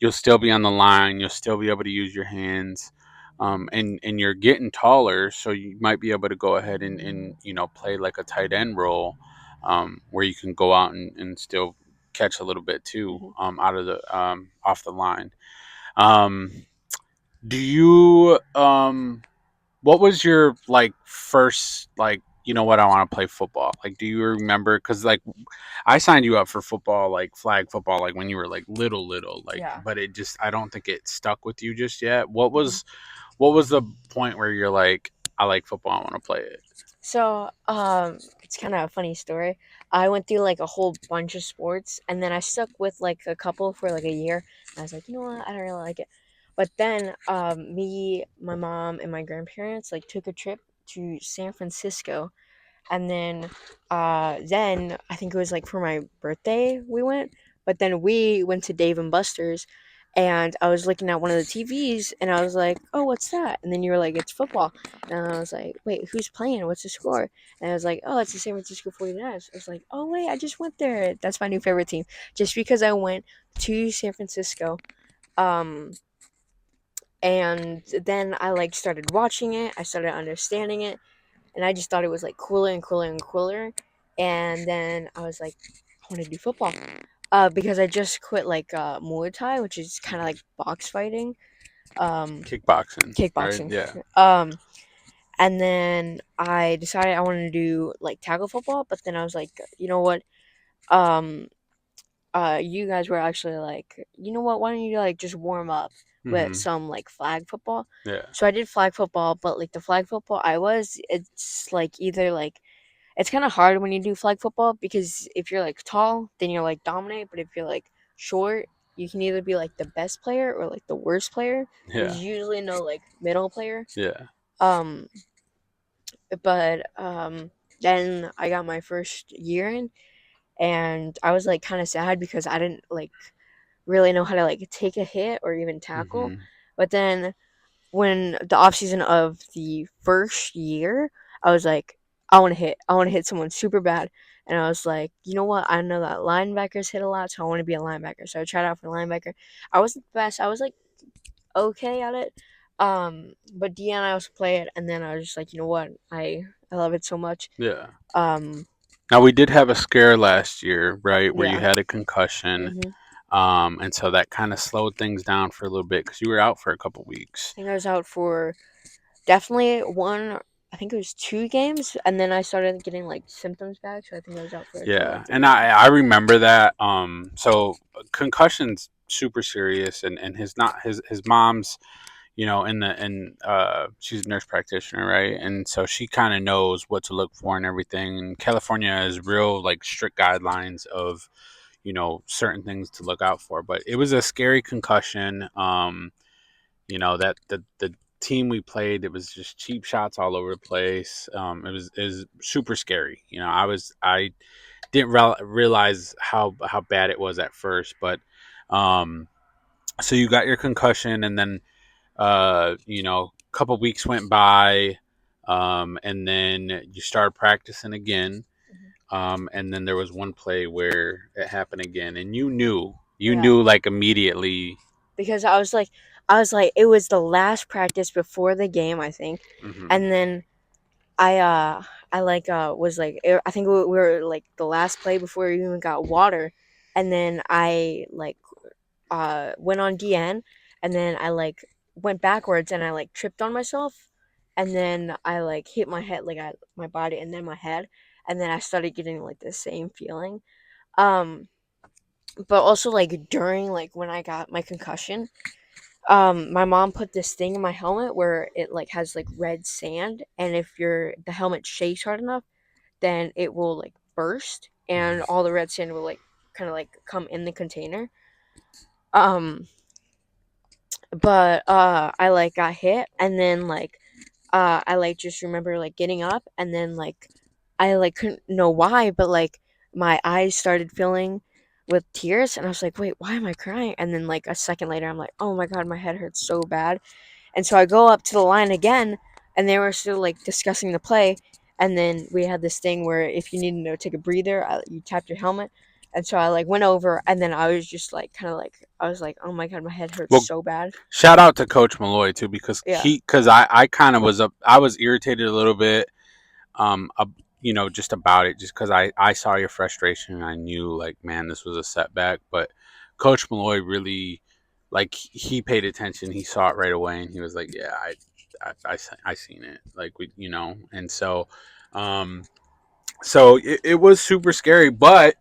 Speaker 2: you'll still be on the line. You'll still be able to use your hands, and you're getting taller, so you might be able to go ahead and play like a tight end role, where you can go out and still catch a little bit too,
Speaker 1: Hmm.
Speaker 2: out of the off the line. Um, do you what was your like first like what, I want to play football? Like, do you remember? Because like I signed you up for football, like flag football, like when you were like little, like,
Speaker 1: Yeah.
Speaker 2: but it just, I don't think it stuck with you just yet. What
Speaker 1: Hmm.
Speaker 2: was what was the point where you're like, I like football, I want to play it?
Speaker 1: So, it's kind of a funny story. I went through like a whole bunch of sports, and then I stuck with like a couple for like a year. And I was like, you know what, I don't really like it. But then, me, my mom, and my grandparents like took a trip to San Francisco, and then I think it was like for my birthday we went, but then we went to Dave and Buster's, and I was looking at one of the TVs, and I was like, oh, what's that? And then you were like, it's football, and I was like, wait, who's playing? What's the score? And I was like, oh, it's the San Francisco 49ers. I was like, oh wait, I just went there. That's my new favorite team, just because I went to San Francisco. Um, and then I like started watching it. I started understanding it, and I just thought it was like cooler and cooler and cooler. And then I was like, I want to do football, because I just quit like Muay Thai, which is kind of like box fighting, um,
Speaker 2: Kickboxing, right?
Speaker 1: kickboxing.
Speaker 2: Yeah.
Speaker 1: Um, and then I decided I wanted to do like tackle football, but then I was like, you know what? Um, you guys were actually like, you know what? Why don't you like just warm up with
Speaker 2: Mm-hmm.
Speaker 1: some like flag football?
Speaker 2: Yeah.
Speaker 1: So I did flag football, but like the flag football it's like either like it's kind of hard when you do flag football because if you're like tall, then you're like dominate. But if you're like short, you can either be like the best player or like the worst player.
Speaker 2: Yeah.
Speaker 1: There's usually no like middle player.
Speaker 2: Yeah.
Speaker 1: Um, but then I got my first year in, and I was like kind of sad because I didn't like really know how to like take a hit or even tackle.
Speaker 2: Mm-hmm.
Speaker 1: But then when the off season of the first year, I was like, I want to hit. I want to hit someone super bad. And I was like, you know what? I know that linebackers hit a lot, so I want to be a linebacker. So I tried out for linebacker. I wasn't the best. I was like okay at it. But Deanna I also play it, and then I was just like, you know what? I love it so much.
Speaker 2: Yeah.
Speaker 1: Um,
Speaker 2: Now we did have a scare last year, right, where you
Speaker 1: yeah.
Speaker 2: had a concussion,
Speaker 1: Hmm.
Speaker 2: and so that kind of slowed things down for a little bit because you were out for a couple
Speaker 1: I
Speaker 2: weeks.
Speaker 1: think I was out for definitely one. I think it was 2 games, and then I started getting like symptoms back. So I think I was out for a total
Speaker 2: Yeah,
Speaker 1: of three
Speaker 2: and
Speaker 1: games.
Speaker 2: I remember that. So concussion's super serious, and his not his mom's. she's a nurse practitioner, right? And so she kind of knows what to look for and everything. And California has real like strict guidelines of certain things to look out for. But it was a scary concussion. That the team we played, it was just cheap shots all over the place. It was super scary. I didn't realize how bad it was at first, but um, so you got your concussion, and then a couple weeks went by, and then you started practicing again,
Speaker 1: Mhm.
Speaker 2: and then there was one play where it happened again, and you knew
Speaker 1: Yeah,
Speaker 2: like immediately.
Speaker 1: because I was like, it was the last practice before the game, I think,
Speaker 2: Hmm.
Speaker 1: and then I I like was like I think we were like the last play before we even got water, and then I like went on DN, and then I like went backwards and I like tripped on myself, and then I like hit my head like my body and then my head, and then I started getting like the same feeling. Um, but also like during like when I got my concussion, my mom put this thing in my helmet where it like has like red sand, and if the helmet shakes hard enough, then it will like burst and all the red sand will like kind of like come in the container. Um, but I like got hit, and then like I like just remember like getting up, and then like I like couldn't know why, but like my eyes started filling with tears, and I was like, wait, why am I crying? And then like a second later, I'm like, oh my god, my head hurts so bad. And so I go up to the line again, and they were still like discussing the play. And then we had this thing where if you needed to take a breather, you tapped your helmet. And so I like went over, and then I was just like kind of like I was like, oh my god, my head hurts
Speaker 2: Well,
Speaker 1: so bad.
Speaker 2: shout out to Coach Malloy too, because
Speaker 1: Yeah.
Speaker 2: I kind of was up, I was irritated a little bit, um, uh, just about it, just because I saw your frustration and I knew like, man, this was a setback. But Coach Malloy really, like, he paid attention, he saw it right away, and he was like, yeah, I seen it, like, and um, so it was super scary. But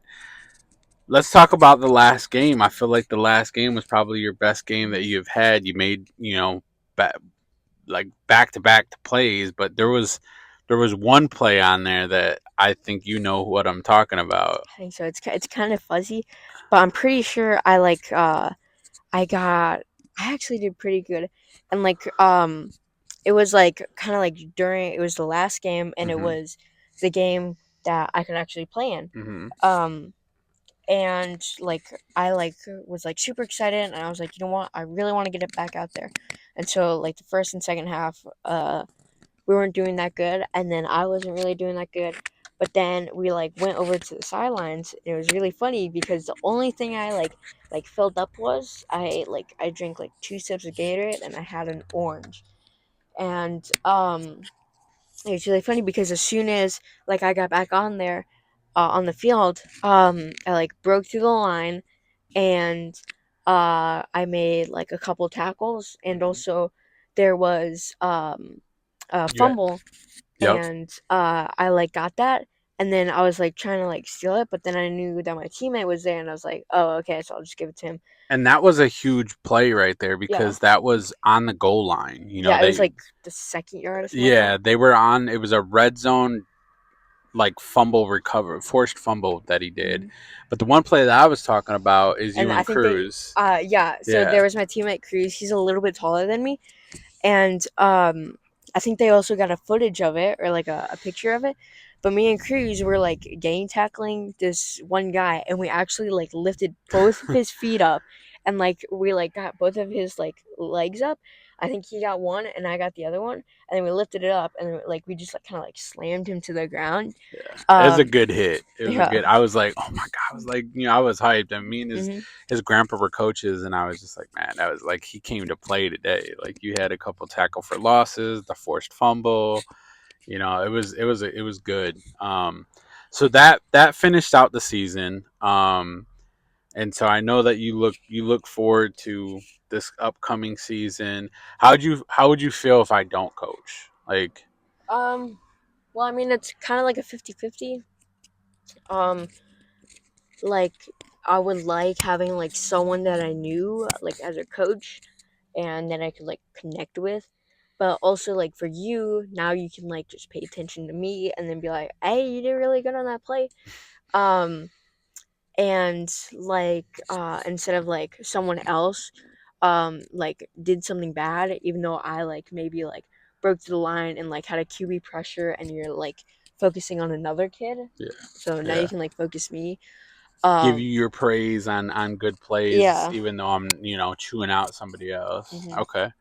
Speaker 2: let's talk about the last game. I feel like the last game was probably your best game that
Speaker 1: Mhm.
Speaker 2: you've had. You made, ba- like back to back plays, but there was one play on there that I think you know what I'm talking about.
Speaker 1: I think so. It's kind of fuzzy, but I'm pretty sure I got I actually did pretty good, and like it was like kind of like during it was the last game, and it
Speaker 2: Hmm.
Speaker 1: was the game that I could actually play in.
Speaker 2: Hmm.
Speaker 1: Um, and like I like was like super excited, and I was like, you know what, I really want to get it back out there. And so like the first and second half, we weren't doing that good, and then I wasn't really doing that good. But then we like went over to the sidelines. And it was really funny because the only thing I like filled up was I drank like 2 sips of Gatorade and I had an orange. And it was really funny because as soon as like I got back on there, on the field, I like broke through the line, and I made like a couple tackles, and
Speaker 2: Hmm.
Speaker 1: also there was a
Speaker 2: Yeah.
Speaker 1: fumble,
Speaker 2: Yep.
Speaker 1: and I like got that, and then I was like trying to like steal it, but then I knew that my teammate was there, and I was like, oh, okay, so I'll just give it to him.
Speaker 2: And that was a huge play right there
Speaker 1: Yeah,
Speaker 2: because that was on the goal line.
Speaker 1: yeah, it was like the second yard or something like
Speaker 2: Yeah,
Speaker 1: that.
Speaker 2: they were on. It was a red zone, like, fumble recover, forced fumble that he did.
Speaker 1: Hmm.
Speaker 2: But the one play that I was talking about is
Speaker 1: And
Speaker 2: you
Speaker 1: I
Speaker 2: and
Speaker 1: think
Speaker 2: Cruz.
Speaker 1: yeah, so
Speaker 2: Yeah.
Speaker 1: there was my teammate Cruz. He's a little bit taller than me, and I think they also got a footage of it or like a picture of it. But me and Cruz were like gang tackling this one guy, and we actually like lifted both of his feet up, and like we like got both of his like legs up. I think he got one and I got the other one, and then we lifted it up, and then, like we just like kind of like slammed him to the ground.
Speaker 2: Yeah, it was a
Speaker 1: Um,
Speaker 2: good hit. It was a
Speaker 1: yeah.
Speaker 2: good. I was like, oh my god! I was like, I was hyped. And me and his
Speaker 1: Hmm.
Speaker 2: his grandpa were coaches, and I was just like, man, that was like he came to play today. Like, you had a couple tackle for losses, the forced fumble. It was good. So that finished out the season. And so I know that you look forward to this upcoming season. How would you feel if I don't coach? Like,
Speaker 1: Um, well, I mean, it's kind of like a 50-50. Um, like I would like having like someone that I knew like as a coach, and that I could like connect with. But also like for you, now you can like just pay attention to me and then be like, "Hey, you did really good on that play." Um and like instead of like someone else like did something bad, even though I like maybe like broke to the line and like had a QB pressure and you're like focusing on another kid.
Speaker 2: Yeah.
Speaker 1: So now you
Speaker 2: Yeah.
Speaker 1: can like focus me.
Speaker 2: Give
Speaker 1: Um
Speaker 2: you your praise on good plays,
Speaker 1: yeah.
Speaker 2: even though I'm chewing out somebody else.
Speaker 1: Hmm.
Speaker 2: Okay.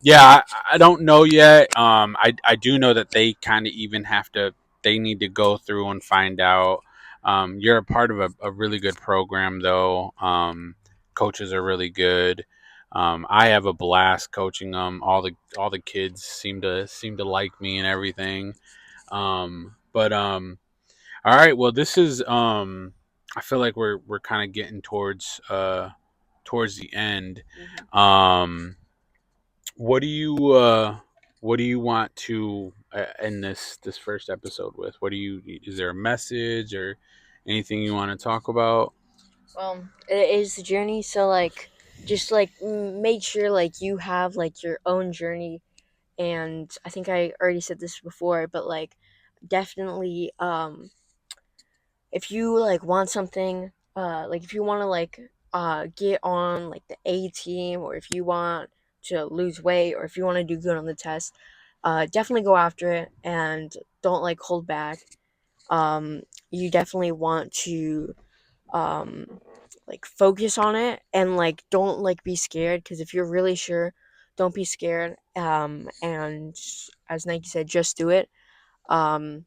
Speaker 2: Yeah, I don't know yet. I do know that they kind of even have to. They need to go through and find out. You're a part of a really good program, though. Coaches are really good. I have a blast coaching them. All the kids seem to like me and everything. But all right. Well, this is. I feel like we're kind of getting towards the end.
Speaker 1: Hmm.
Speaker 2: Um, what do you what do you want to end this first episode with? What do you Is there a message or anything you want to talk about?
Speaker 1: Well, it is the journey, so like just like make sure like you have like your own journey. And I think I already said this before, but like definitely if you like want something, like if you want to like get on like the A team, or if you want to lose weight, or if you want to do good on the test, definitely go after it and don't like hold back. You definitely want to um like focus on it, and like don't like be scared, because if you're really sure, don't be scared. And as Nike said, just do it. um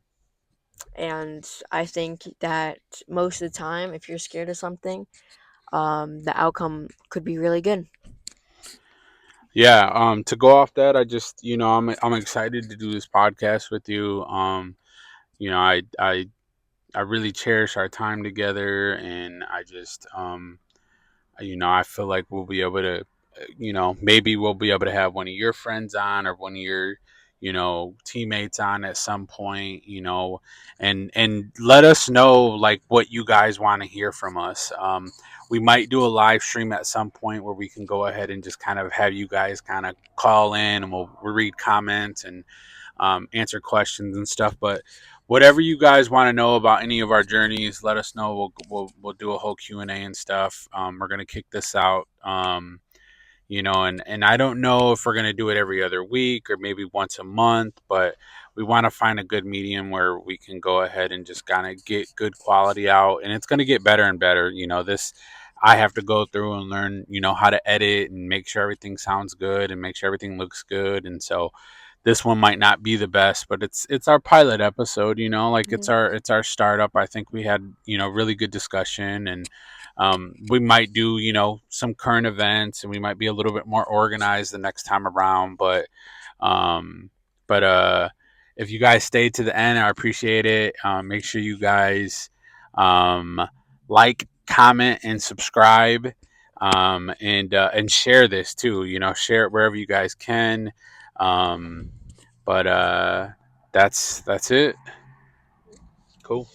Speaker 1: and I think that most of the time, if you're scared of something, the outcome could be really good.
Speaker 2: Yeah, to go off that, I just I'm excited to do this podcast with you. You know, I really cherish our time together, and I just I feel like we'll be able to, maybe we'll be able to have one of your friends on, or one of your, teammates on at some point, and let us know like what you guys want to hear from us. We might do a live stream at some point where we can go ahead and just kind of have you guys kind of call in, and we'll read comments and answer questions and stuff. But whatever you guys want to know about any of our journeys, let us know. We'll do a whole Q&A and stuff. We're gonna kick this out. And I don't know if we're gonna do it every other week or maybe once a month, but we want to find a good medium where we can go ahead and just kind of get good quality out, and it's gonna get better and better. This I have to go through and learn, how to edit and make sure everything sounds good and make sure everything looks good. And so this one might not be the best, but it's our pilot episode, like
Speaker 1: Hmm.
Speaker 2: it's our startup. I think we had, really good discussion, and we might do, some current events, and we might be a little bit more organized the next time around. Um, but if you guys stayed to the end, I appreciate it. Make sure you guys um, like, comment, and subscribe, and share this too. Share it wherever you guys can. Um, but that's it. Cool.